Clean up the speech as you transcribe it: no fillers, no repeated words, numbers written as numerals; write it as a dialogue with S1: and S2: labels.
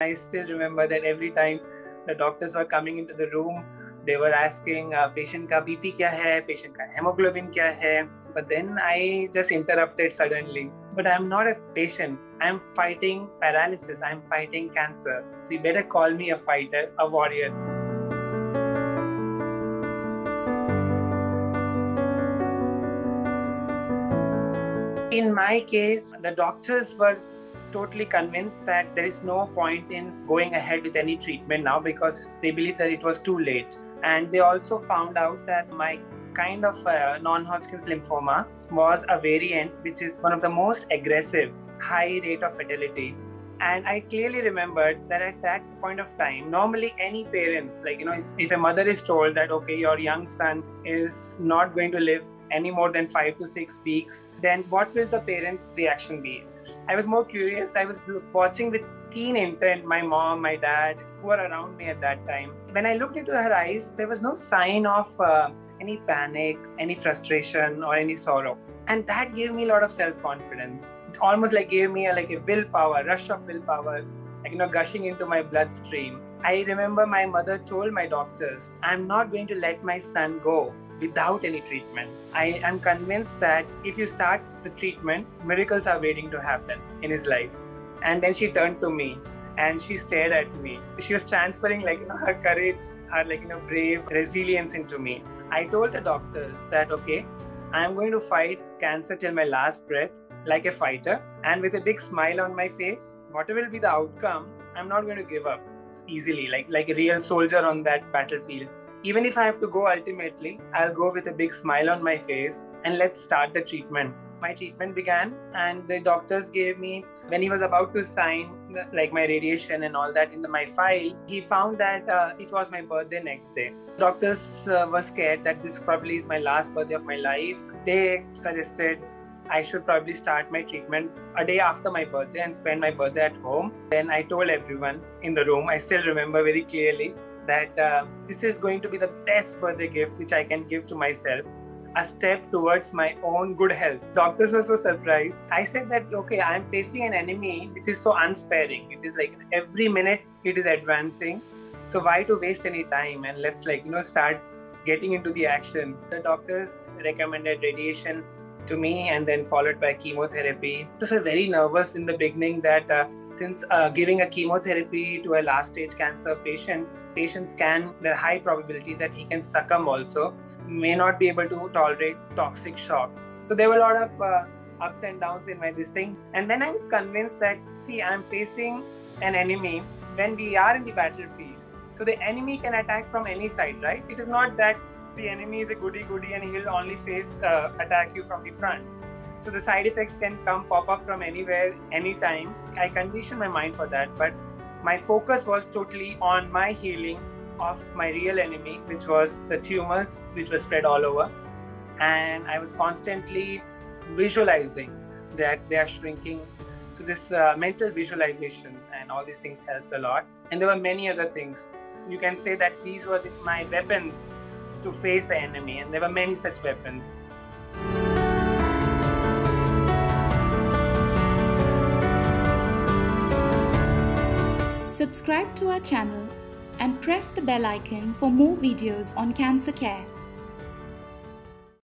S1: I still remember that every time the doctors were coming into the room, they were asking patient ka BP kya hai, patient ka hemoglobin kya hai. But then I just interrupted suddenly. But I'm not a patient. I'm fighting paralysis. I'm fighting cancer. So you better call me a fighter, a warrior. In my case, the doctors were totally convinced that there is no point in going ahead with any treatment now because they believe that it was too late. And they also found out that my kind of non-Hodgkin's lymphoma was a variant which is one of the most aggressive, high rate of fatality. And I clearly remembered that at that point of time, normally any parents, if a mother is told that, okay, your young son is not going to live any more than 5 to 6 weeks, then what will the parents' reaction be? I was more curious. I was watching with keen intent my mom, my dad, who were around me at that time. When I looked into her eyes, there was no sign of any panic, any frustration, or any sorrow. And that gave me a lot of self-confidence. It almost gave me a willpower, rush of willpower, gushing into my bloodstream. I remember my mother told my doctors, I'm not going to let my son go without any treatment. I am convinced that if you start the treatment, miracles are waiting to happen in his life. And then she turned to me and she stared at me. She was transferring her courage, her brave resilience into me. I told the doctors that, okay, I am going to fight cancer till my last breath like a fighter, and with a big smile on my face. Whatever will be the outcome, I'm not going to give up easily, like a real soldier on that battlefield. Even if I have to go ultimately, I'll go with a big smile on my face and let's start the treatment. My treatment began and the doctors gave me, when he was about to sign my radiation and all that in my file, he found that it was my birthday next day. Doctors were scared that this probably is my last birthday of my life. They suggested I should probably start my treatment a day after my birthday and spend my birthday at home. Then I told everyone in the room, I still remember very clearly, that this is going to be the best birthday gift which I can give to myself, a step towards my own good health. Doctors were so surprised. I said that, okay, I'm facing an enemy which is so unsparing. It is every minute it is advancing. So why to waste any time, and let's start getting into the action. The doctors recommended radiation to me and then followed by chemotherapy. I was very nervous in the beginning that since giving a chemotherapy to a last stage cancer patient, patients there's high probability that he can succumb also, may not be able to tolerate toxic shock. So there were a lot of ups and downs in this thing. And then I was convinced that, see, I'm facing an enemy when we are in the battlefield. So the enemy can attack from any side, right? It is not that the enemy is a goody-goody and he'll only attack you from the front. So the side effects can pop up from anywhere, anytime. I conditioned my mind for that, but my focus was totally on my healing of my real enemy, which was the tumors which were spread all over. And I was constantly visualizing that they are shrinking. So this mental visualization and all these things helped a lot. And there were many other things. You can say that these were my weapons to face the enemy, and there were many such weapons.
S2: Subscribe to our channel and press the bell icon for more videos on cancer care.